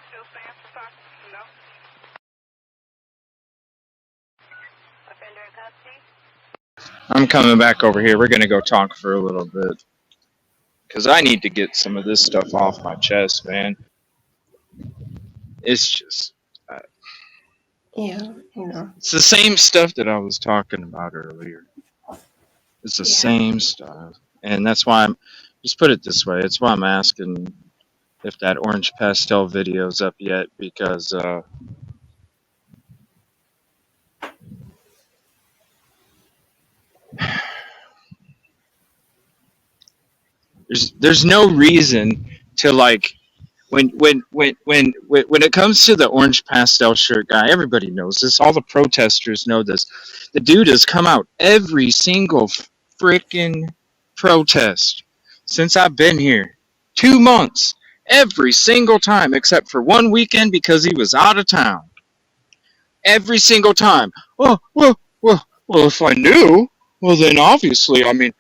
still saying for talking? No? Offender in custody? I'm coming back over here. We're going to go talk for a little bit. Because I need to get some of this stuff off my chest, man. It's just... Yeah, you know. It's the same stuff that I was talking about earlier. It's the same stuff. And that's why I'm... Just put it this way. It's why I'm asking if that orange pastel video's up yet. Because... There's no reason to like when it comes to the orange pastel shirt guy, everybody knows this. All the protesters know this. The dude has come out every single freaking protest since I've been here. 2 months. Every single time except for one weekend because he was out of town. Every single time. Well, if I knew, well then obviously, I mean,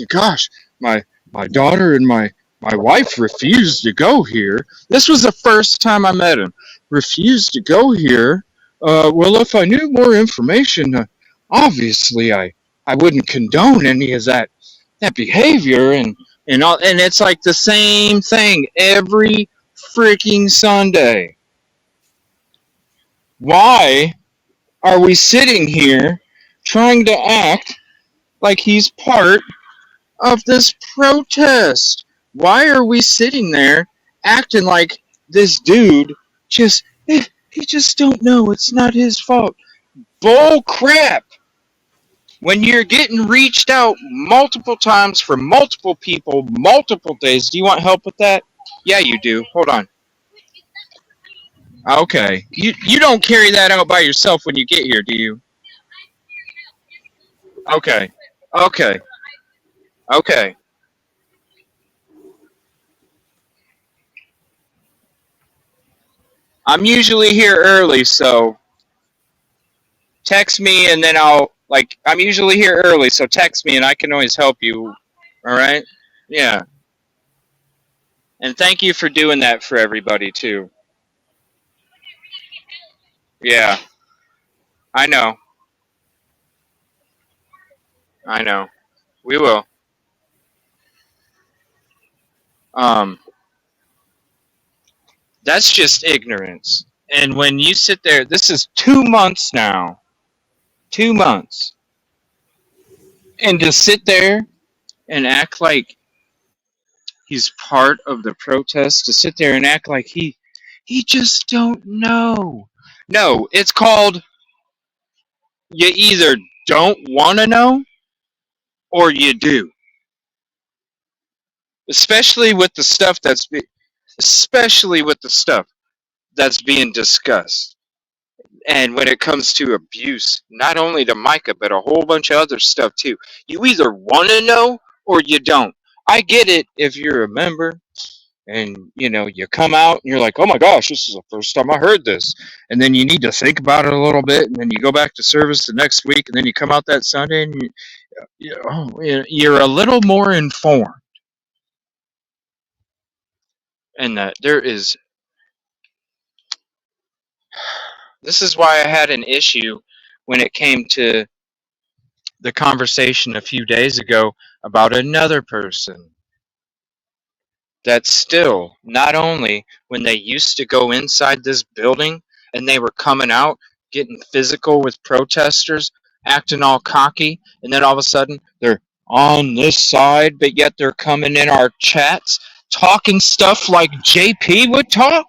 gosh, my daughter and my wife refused to go here. This was the first time I met him. Refused to go here. Well, if I knew more information, obviously I wouldn't condone any of that behavior and all. And it's like the same thing every freaking Sunday. Why are we sitting here trying to act like he's part of this protest? Why are we sitting there acting like this dude he just don't know, it's not his fault? Bull crap! When you're getting reached out multiple times for multiple people, multiple days, do you want help with that? Yeah, you do. Hold on. Okay. You don't carry that out by yourself when you get here, do you? Okay. Okay. Okay. I'm usually here early, so text me and then I'm usually here early, so text me and I can always help you. Alright? Yeah. And thank you for doing that for everybody, too. Yeah. I know. I know. We will. That's just ignorance. And when you sit there, this is 2 months now. 2 months. And to sit there and act like he's part of the protest, to sit there and act like he just don't know. No, it's called you either don't want to know or you do. Especially with the stuff that's being discussed. And when it comes to abuse, not only to Micah, but a whole bunch of other stuff too. You either want to know or you don't. I get it if you're a member and, you come out and you're like, oh my gosh, this is the first time I heard this. And then you need to think about it a little bit, and then you go back to service the next week, and then you come out that Sunday and you're a little more informed. And that this is why I had an issue when it came to the conversation a few days ago about another person that still, not only when they used to go inside this building and they were coming out, getting physical with protesters, acting all cocky, and then all of a sudden they're on this side, but yet they're coming in our chats, talking stuff like JP would talk.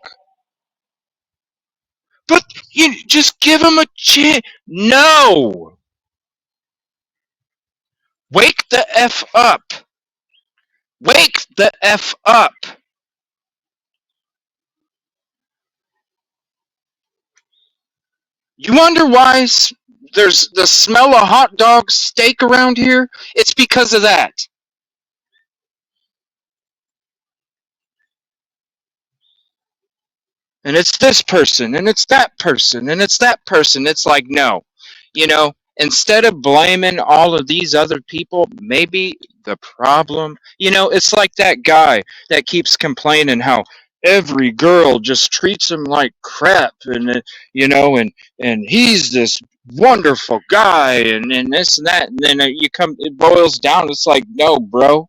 But you just give them a chance. No! Wake the F up. Wake the F up. You wonder why there's the smell of hot dog steak around here? It's because of that. And it's this person, and it's that person, and it's that person. It's like, no. Instead of blaming all of these other people, maybe the problem, it's like that guy that keeps complaining how every girl just treats him like crap, and and he's this wonderful guy, and this and that, and then it boils down, it's like, no, bro,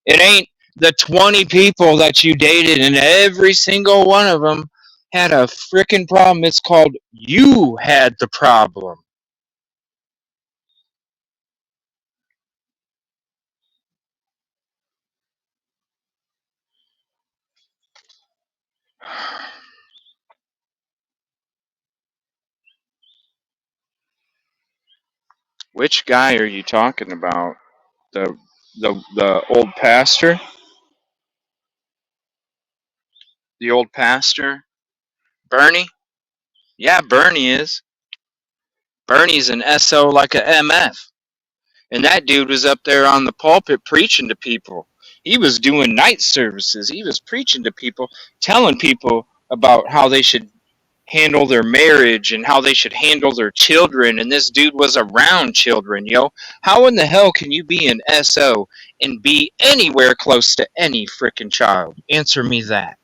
it ain't the 20 people that you dated, and every single one of them had a freaking problem. It's called you had the problem. Which guy are you talking about? The old pastor? The old pastor? Bernie? Yeah, Bernie is. Bernie's an SO like a MF. And that dude was up there on the pulpit preaching to people. He was doing night services. He was preaching to people, telling people about how they should handle their marriage and how they should handle their children. And this dude was around children, yo. How in the hell can you be an SO and be anywhere close to any freaking child? Answer me that.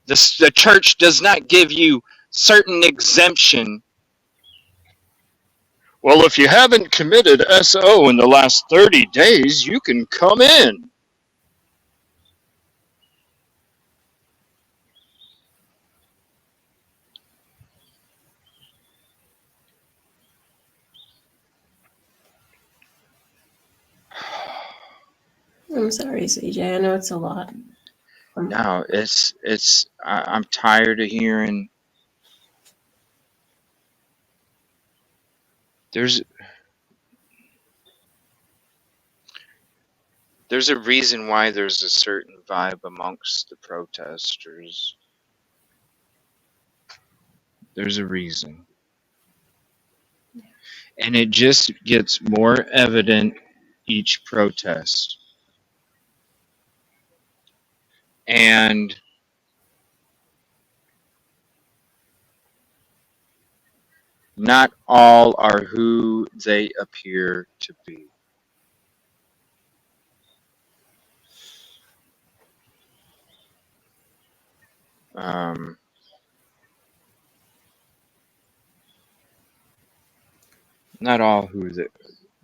The church does not give you certain exemption. Well, if you haven't committed SO in the last 30 days, you can come in. I'm sorry, CJ. I know it's a lot. No, I'm tired of hearing there's there's a reason why there's a certain vibe amongst the protesters. There's a reason. And it just gets more evident each protest. And not all are who they appear to be. Um, not all who they,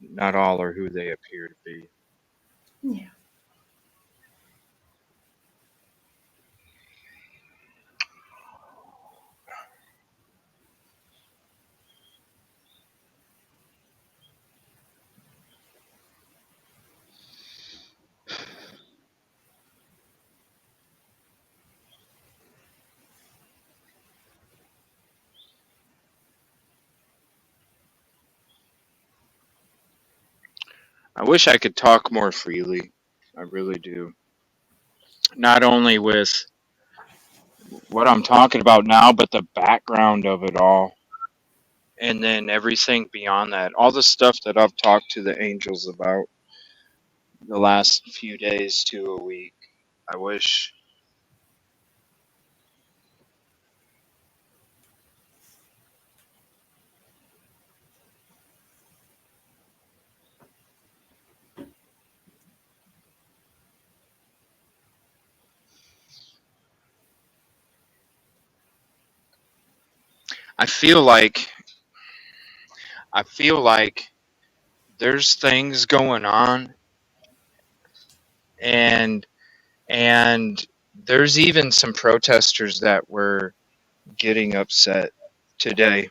not all are who they appear to be. Yeah. I wish I could talk more freely. I really do. Not only with what I'm talking about now, but the background of it all. And then everything beyond that. All the stuff that I've talked to the angels about the last few days to a week. I wish. I feel like I feel like there's things going on, and and there's even some protesters that were getting upset today.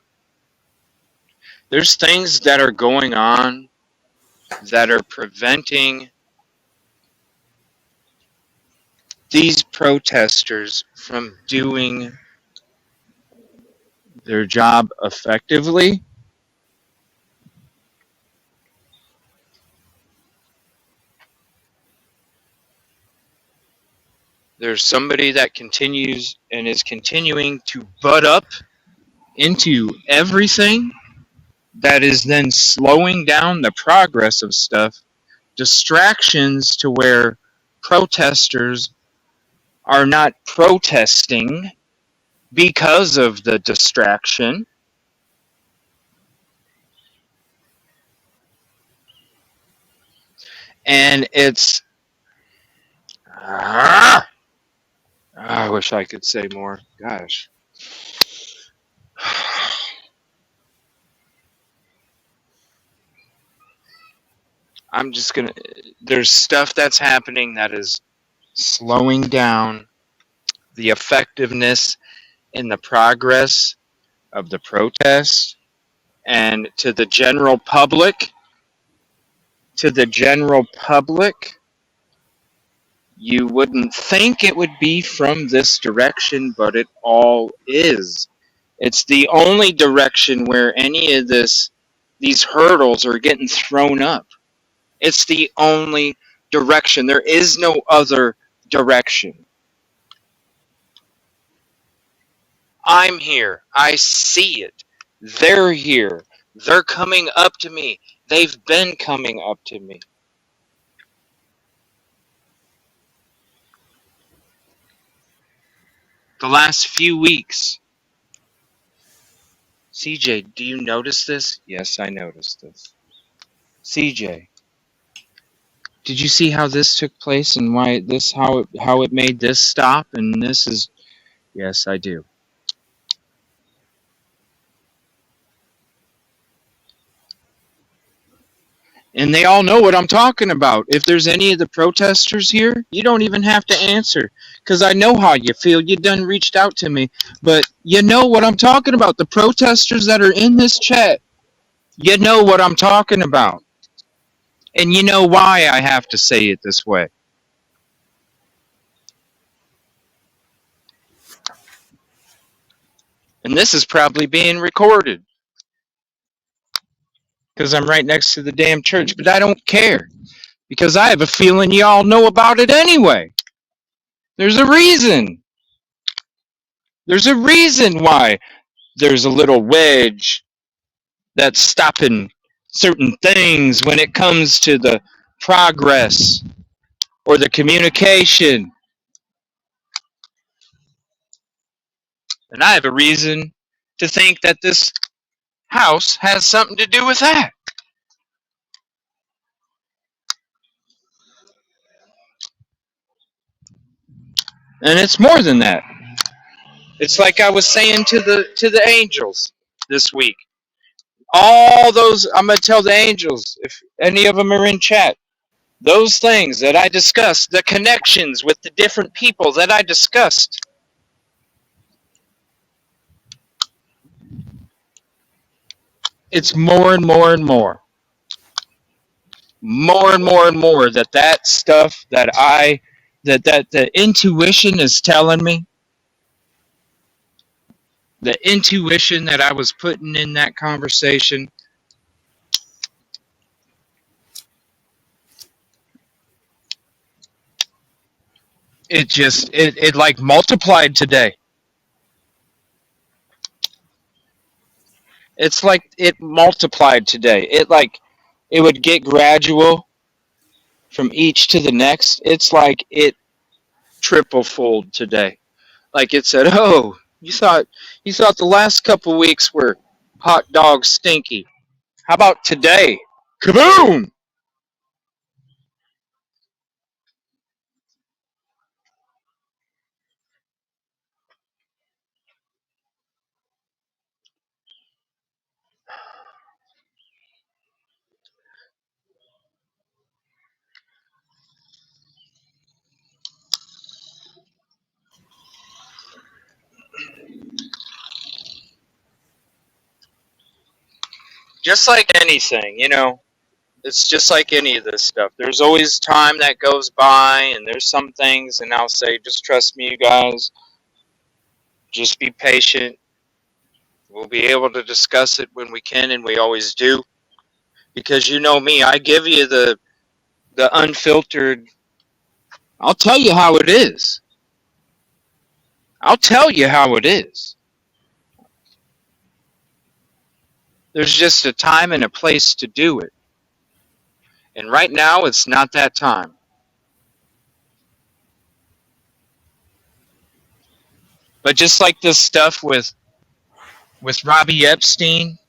There's things that are going on that are preventing these protesters from doing their job effectively. There's somebody that continues and is continuing to butt up into everything that is then slowing down the progress of stuff, distractions to where protesters are not protesting because of the distraction. And it's Ah! I wish I could say more. Gosh. I'm just gonna. There's stuff that's happening that is slowing down the effectiveness and the progress of the protest. And to the general public, you wouldn't think it would be from this direction, but it all is. It's the only direction where any of these hurdles are getting thrown up. It's the only direction. There is no other direction. I'm here. I see it. They're here. They're coming up to me. They've been coming up to me. The last few weeks. CJ, do you notice this? Yes, I noticed this. CJ, did you see how this took place and how it made this stop and this is yes, I do. And they all know what I'm talking about. If there's any of the protesters here, you don't even have to answer because I know how you feel. You done reached out to me, but you know what I'm talking about. The protesters that are in this chat, you know what I'm talking about. And you know why I have to say it this way. And this is probably being recorded because I'm right next to the damn church, but I don't care because I have a feeling y'all know about it anyway. There's a reason. There's a reason why there's a little wedge that's stopping certain things when it comes to the progress or the communication. And I have a reason to think that this house has something to do with that. And it's more than that. It's like I was saying to the angels this week. All those, I'm going to tell the angels, if any of them are in chat, those things that I discussed, the connections with the different people that I discussed, it's more and more and more. More and more and more that stuff that the intuition is telling me, the intuition that I was putting in that conversation, it like multiplied today. It's like it multiplied today. It would get gradual from each to the next. It's like it triple fold today. Like it said, "Oh, you thought the last couple weeks were hot dog stinky. How about today? Kaboom!" Just like anything, it's just like any of this stuff. There's always time that goes by, and there's some things, and I'll say, just trust me, you guys. Just be patient. We'll be able to discuss it when we can, and we always do. Because you know me, I give you the unfiltered. I'll tell you how it is. I'll tell you how it is. There's just a time and a place to do it. And right now, it's not that time. But just like this stuff with Robbie Epstein,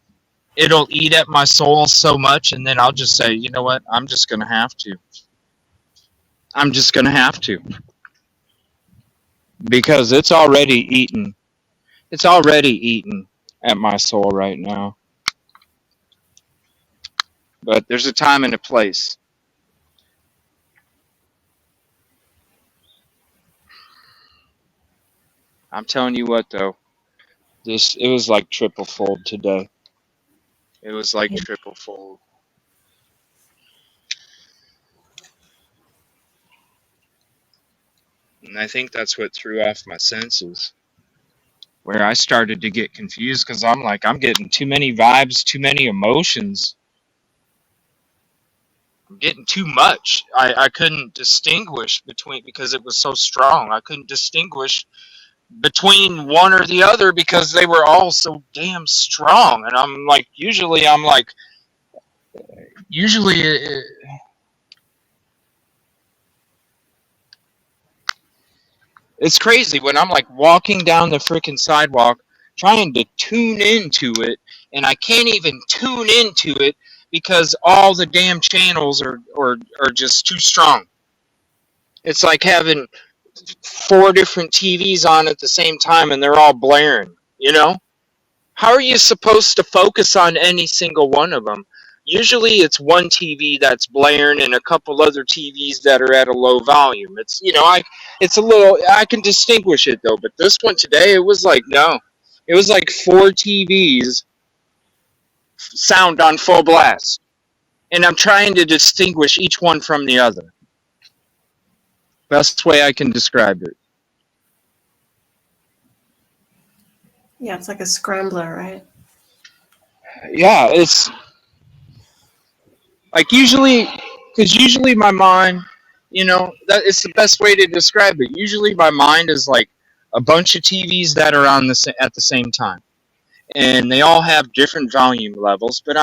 it'll eat at my soul so much, and then I'll just say, you know what? I'm just going to have to. I'm just going to have to because it's already eaten. It's already eaten at my soul right now. But there's a time and a place. I'm telling you what though, this it was like triple fold today. It was like Yeah. triple fold. And I think that's what threw off my senses. Where I started to get confused because I'm like, I'm getting too many vibes, too many emotions. I'm getting too much. I couldn't distinguish between because it was so strong. I couldn't distinguish between one or the other because they were all so damn strong. And I'm like, usually it's crazy when I'm like walking down the freaking sidewalk trying to tune into it, and I can't even tune into it because all the damn channels are just too strong. It's like having four different TVs on at the same time and they're all blaring, you know? How are you supposed to focus on any single one of them? Usually it's one TV that's blaring and a couple other TVs that are at a low volume. It's a little, I can distinguish it though, but this one today, it was like, no. It was like four TVs sound on full blast. And I'm trying to distinguish each one from the other. Best way I can describe it. Yeah, it's like a scrambler, right? Yeah, it's like usually my mind, that it's the best way to describe it. Usually my mind is like a bunch of TVs that are on at the same time, and they all have different volume levels. But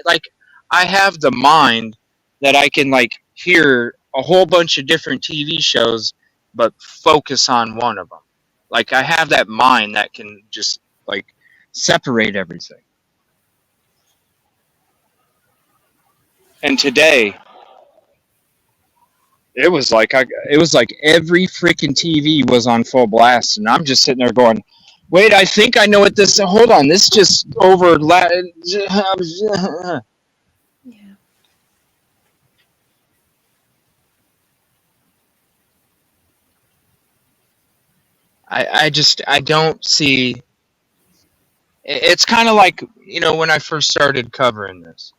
like I have the mind that I can like hear a whole bunch of different TV shows, but focus on one of them. Like I have that mind that can just like separate everything. And today it was like every freaking TV was on full blast, and I'm just sitting there going, "Wait, I think I know what this. Hold on, this just over." Yeah. I don't see. It's kind of like when I first started covering this,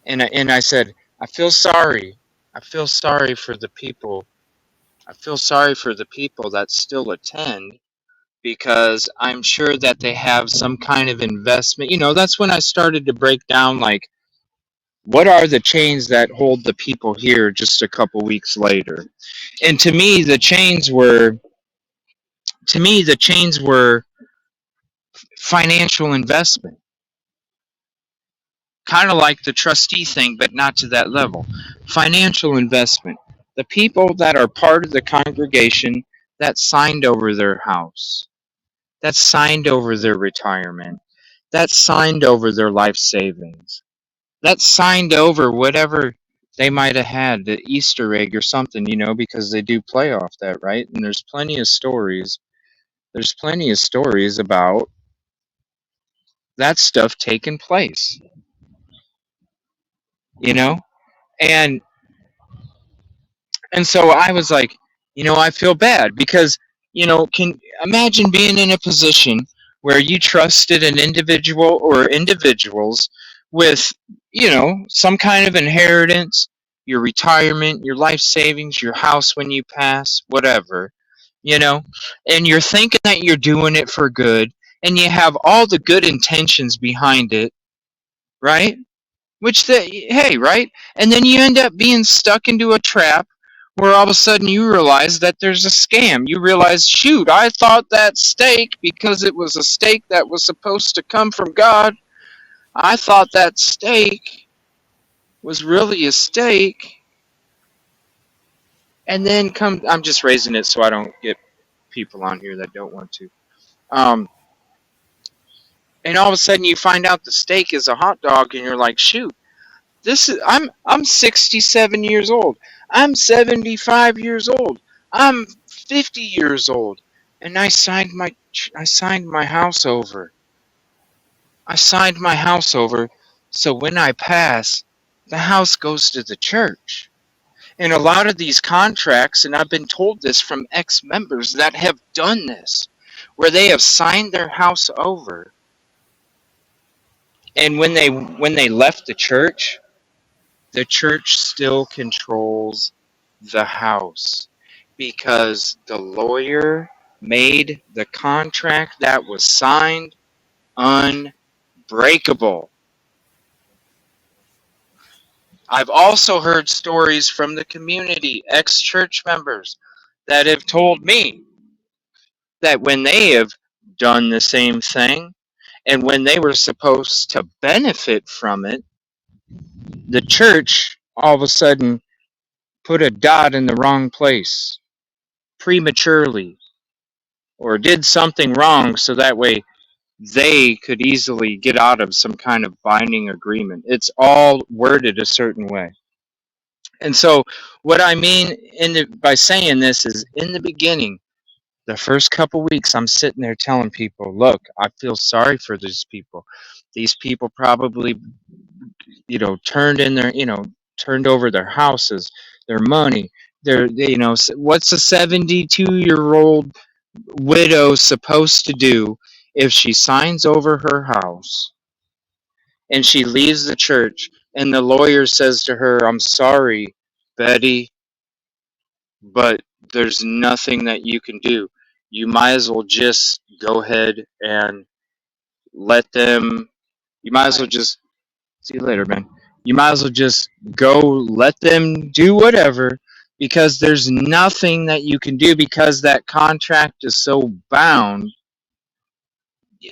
and I said I feel sorry. I feel sorry for the people. I feel sorry for the people that still attend because I'm sure that they have some kind of investment. That's when I started to break down like what are the chains that hold the people here just a couple weeks later. And to me the chains were financial investment. Kind of like the trustee thing, but not to that level. Financial investment. The people that are part of the congregation that signed over their house, that signed over their retirement, that signed over their life savings, that signed over whatever they might have had, the Easter egg or something, because they do play off that, right? And there's plenty of stories. There's plenty of stories about that stuff taking place, you know? And And so I was like, I feel bad because, can imagine being in a position where you trusted an individual or individuals with, some kind of inheritance, your retirement, your life savings, your house when you pass, whatever, you know, and you're thinking that you're doing it for good and you have all the good intentions behind it, right? Hey, right? And then you end up being stuck into a trap where all of a sudden you realize that there's a scam. You realize, shoot, I thought that steak, because it was a steak that was supposed to come from God, I thought that steak was really a steak. And then I'm just raising it so I don't get people on here that don't want to. Um, and all of a sudden you find out the steak is a hot dog and you're like, shoot, I'm 67 years old. I'm 75 years old. I'm 50 years old, and I signed my house over. I signed my house over, so when I pass, the house goes to the church. And a lot of these contracts, and I've been told this from ex-members that have done this, where they have signed their house over, and when they left the church still controls the house because the lawyer made the contract that was signed unbreakable. I've also heard stories from the community, ex-church members, that have told me that when they have done the same thing and when they were supposed to benefit from it, the church all of a sudden put a dot in the wrong place prematurely or did something wrong so that way they could easily get out of some kind of binding agreement. It's all worded a certain way. And so what I mean by saying this is in the beginning, the first couple weeks, I'm sitting there telling people, look, I feel sorry for these people. These people probably, turned over their houses, their money, what's a 72-year-old widow supposed to do if she signs over her house and she leaves the church and the lawyer says to her, I'm sorry, Betty, but there's nothing that you can do. You might as well just go ahead and let them, you might as well just, see you later, man. You might as well just go let them do whatever because there's nothing that you can do because that contract is so bound.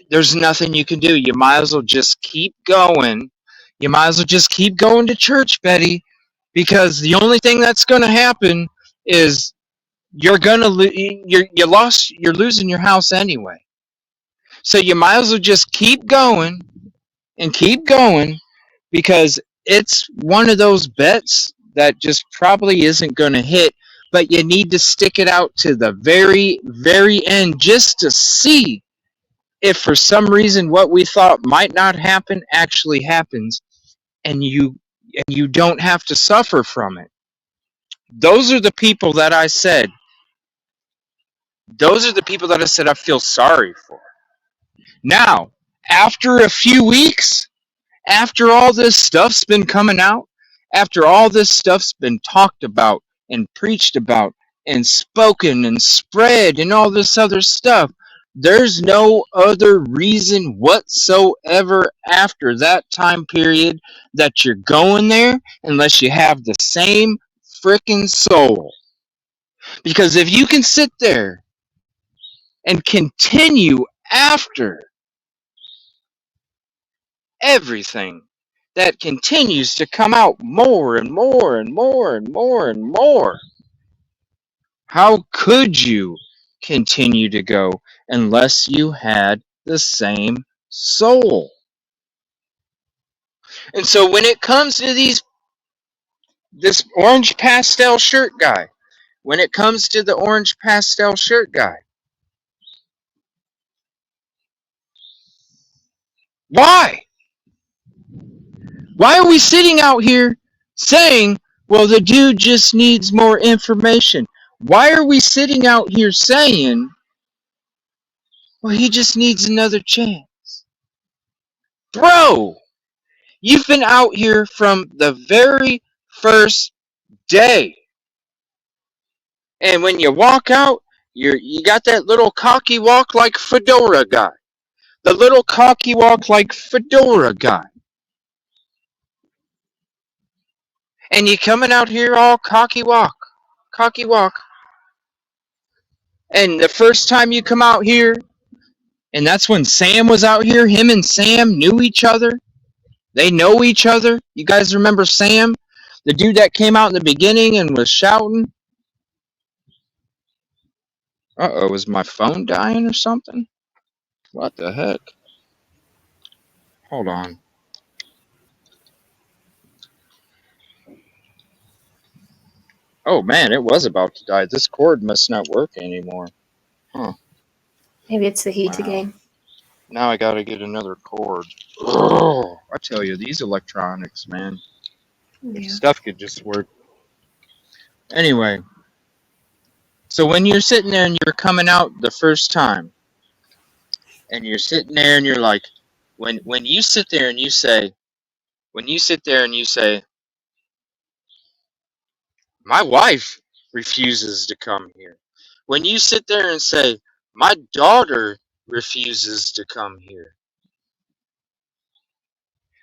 There's nothing you can do. You might as well just keep going. You might as well just keep going to church, Betty, because the only thing that's going to happen is you're losing your house anyway. So you might as well just keep going and keep going because it's one of those bets that just probably isn't going to hit, but you need to stick it out to the very, very end just to see if for some reason what we thought might not happen actually happens and you don't have to suffer from it. Those are the people that I said I feel sorry for. Now, after a few weeks, after all this stuff's been coming out, after all this stuff's been talked about and preached about and spoken and spread and all this other stuff, there's no other reason whatsoever after that time period that you're going there unless you have the same freaking soul. Because if you can sit there and continue after everything that continues to come out more and more and more and more and more, how could you continue to go unless you had the same soul? And so when it comes to this orange pastel shirt guy, when it comes to the orange pastel shirt guy, why? Why are we sitting out here saying, well, the dude just needs more information? Why are we sitting out here saying, well, he just needs another chance? Bro, you've been out here from the very first day. And when you walk out, you got that little cocky walk like fedora guy. The little cocky walk like fedora guy. And you coming out here all cocky walk. Cocky walk. And the first time you come out here, and that's when Sam was out here, him and Sam knew each other. They know each other. You guys remember Sam? The dude that came out in the beginning and was shouting? Uh-oh, is my phone dying or something? What the heck? Hold on. Oh man, it was about to die. This cord must not work anymore. Huh. Maybe it's the heat Wow. again. Now I gotta get another cord. Oh, I tell you, these electronics, man. If Yeah. stuff could just work. Anyway, so when you're sitting there and you're coming out the first time, and you're sitting there and you're like, when you sit there and you say, when you sit there and you say, my wife refuses to come here. When you sit there and say, my daughter refuses to come here.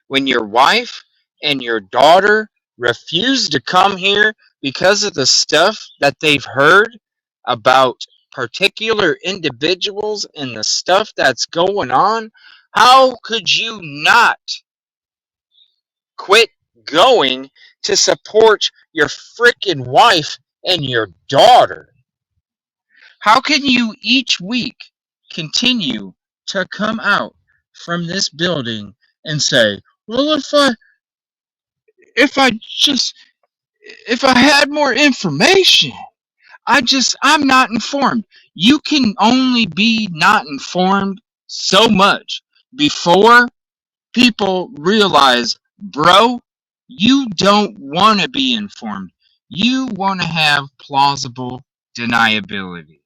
When your wife and your daughter refuse to come here because of the stuff that they've heard about particular individuals and the stuff that's going on, how could you not quit going to support your freaking wife and your daughter? How can you each week continue to come out from this building and say, well, if I just if I had more information, I'm not informed. You can only be not informed so much before people realize, bro, you don't want to be informed. You want to have plausible deniability.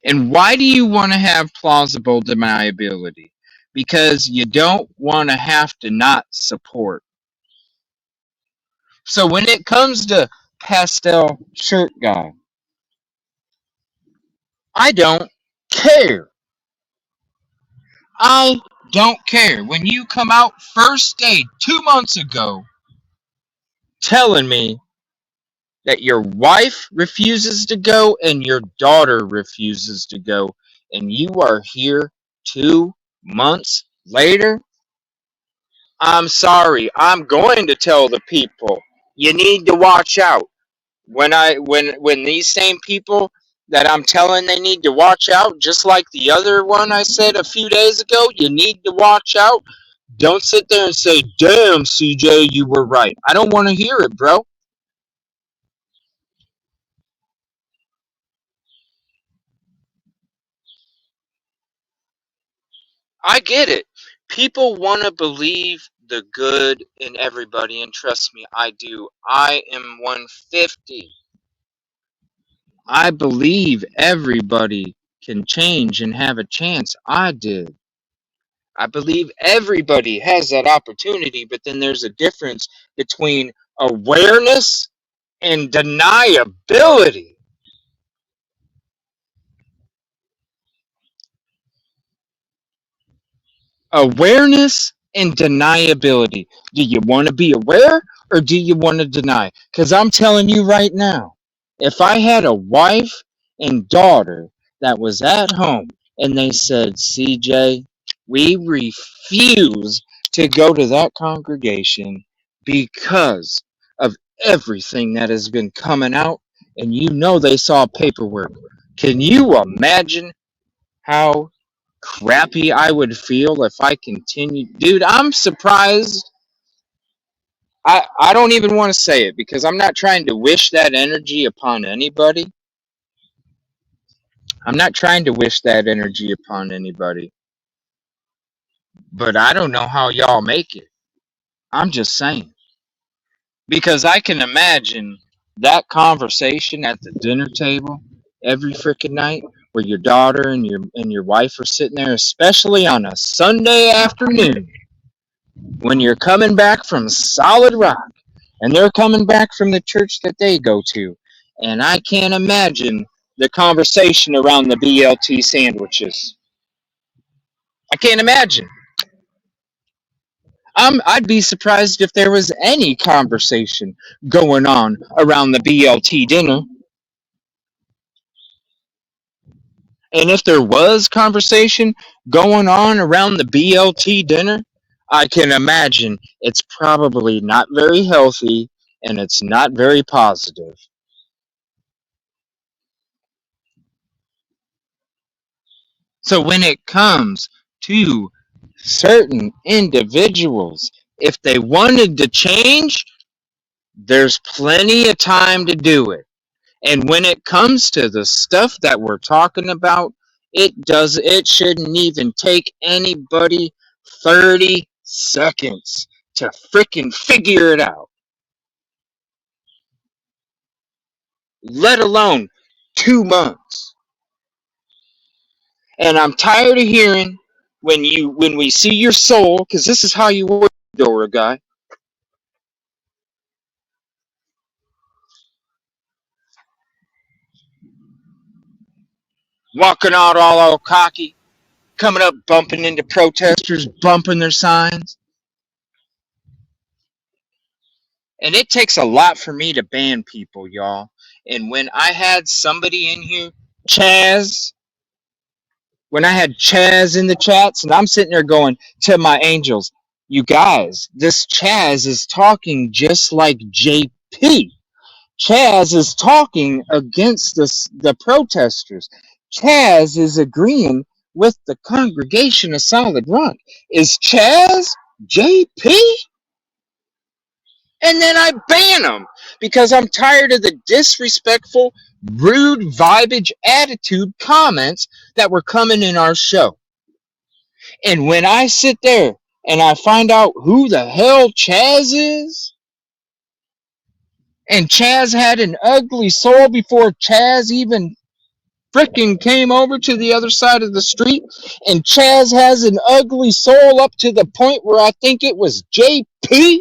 And why do you want to have plausible deniability? Because you don't want to have to not support. So when it comes to pastel shirt guy, I don't care. I don't care. When you come out first day 2 months ago telling me that your wife refuses to go and your daughter refuses to go, and you are here 2 months later, I'm sorry. I'm going to tell the people you need to watch out. When these same people that I'm telling they need to watch out, just like the other one I said a few days ago, you need to watch out. Don't sit there and say, "Damn, CJ, you were right." I don't want to hear it, bro. I get it. People want to believe the good in everybody, and trust me, I do. I am 150. I believe everybody can change and have a chance. I did. I believe everybody has that opportunity, but then there's a difference between awareness and deniability. Awareness and deniability. Do you want to be aware or do you want to deny? Because I'm telling you right now, if I had a wife and daughter that was at home and they said, CJ, we refuse to go to that congregation because of everything that has been coming out, and you know they saw paperwork. Can you imagine how crappy I would feel if I continued? Dude, I'm surprised. I don't even want to say it because I'm not trying to wish that energy upon anybody. I'm not trying to wish that energy upon anybody. But I don't know how y'all make it. I'm just saying. Because I can imagine that conversation at the dinner table every freaking night where your daughter and your wife are sitting there, especially on a Sunday afternoon when you're coming back from Solid Rock and they're coming back from the church that they go to. And I can't imagine the conversation around the BLT sandwiches. I can't imagine. I'd be surprised if there was any conversation going on around the BLT dinner. And if there was conversation going on around the BLT dinner, I can imagine it's probably not very healthy and it's not very positive. So when it comes to certain individuals, if they wanted to change, There's plenty of time to do it. And when it comes to the stuff that we're talking about, it shouldn't even take anybody 30 seconds to freaking figure it out, let alone 2 months. And I'm tired of hearing when we see your soul, because this is how you work, Dora guy, walking out all cocky, coming up bumping into protesters, bumping their signs. And it takes a lot for me to ban people, y'all. And when I had somebody in here, Chaz, when I had Chaz in the chats, and I'm sitting there going to my angels, you guys, this Chaz is talking just like JP. Chaz is talking against the protesters. Chaz is agreeing with the congregation of Solid Rock. Is Chaz JP? And then I ban them because I'm tired of the disrespectful, rude, vibage attitude comments that were coming in our show. And when I sit there and I find out who the hell Chaz is, and Chaz had an ugly soul before Chaz even frickin' came over to the other side of the street, and Chaz has an ugly soul up to the point where I think it was JP.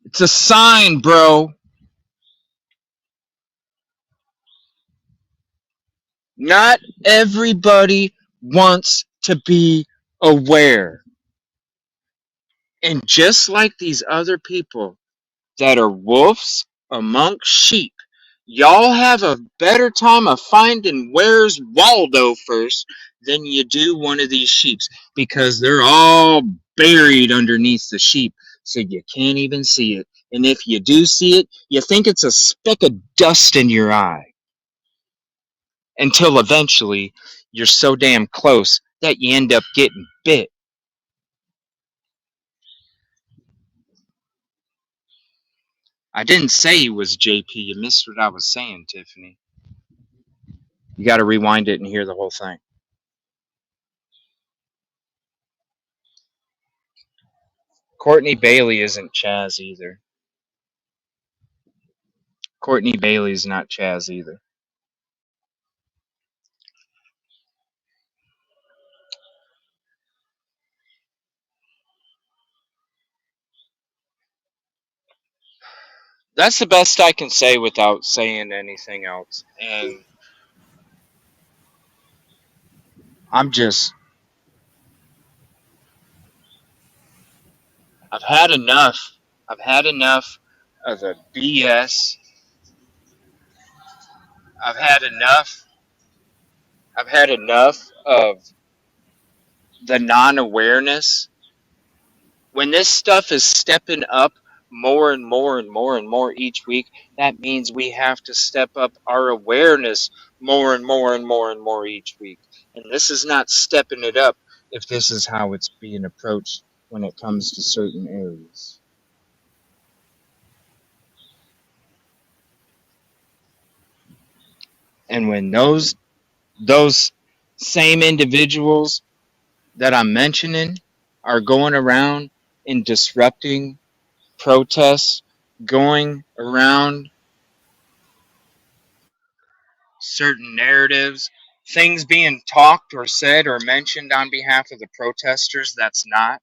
It's a sign, bro. Not everybody wants to be aware. And just like these other people that are wolves amongst sheep, y'all have a better time of finding where's Waldo first than you do one of these sheeps, because they're all buried underneath the sheep, so you can't even see it. And if you do see it, you think it's a speck of dust in your eye, until eventually you're so damn close that you end up getting bit. I didn't say it was JP. You missed what I was saying, Tiffany. You got to rewind it and hear the whole thing. Courtney Bailey isn't Chaz either. Courtney Bailey's not Chaz either. That's the best I can say without saying anything else. And I'm just, I've had enough. I've had enough of the BS. I've had enough. I've had enough of the non awareness. When this stuff is stepping up more and more and more and more each week, that means we have to step up our awareness more and more and more and more each week. And this is not stepping it up if this is how it's being approached when it comes to certain areas. And when those same individuals that I'm mentioning are going around and disrupting protests, going around certain narratives, things being talked or said or mentioned on behalf of the protesters that's not,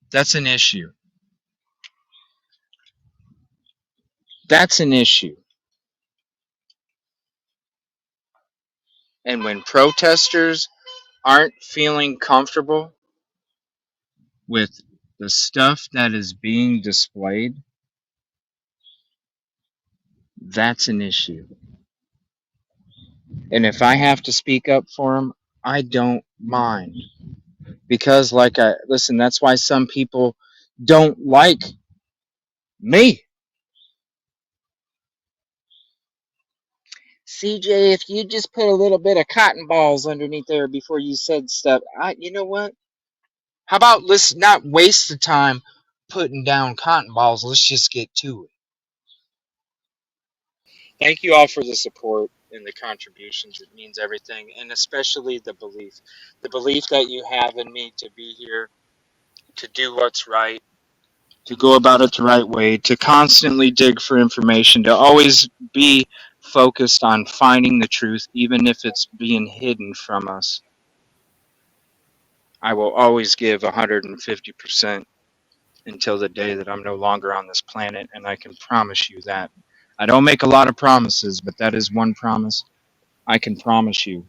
that's an issue. That's an issue. And when protesters aren't feeling comfortable with the stuff that is being displayed, that's an issue. And if I have to speak up for them, I don't mind. Because, listen, that's why some people don't like me. CJ, if you just put a little bit of cotton balls underneath there before you said stuff, you know what? How about let's not waste the time putting down cotton balls. Let's just get to it. Thank you all for the support and the contributions. It means everything, and especially the belief that you have in me to be here, to do what's right, to go about it the right way, to constantly dig for information, to always be focused on finding the truth, even if it's being hidden from us. I will always give 150% until the day that I'm no longer on this planet, and I can promise you that. I don't make a lot of promises, but that is one promise I can promise you.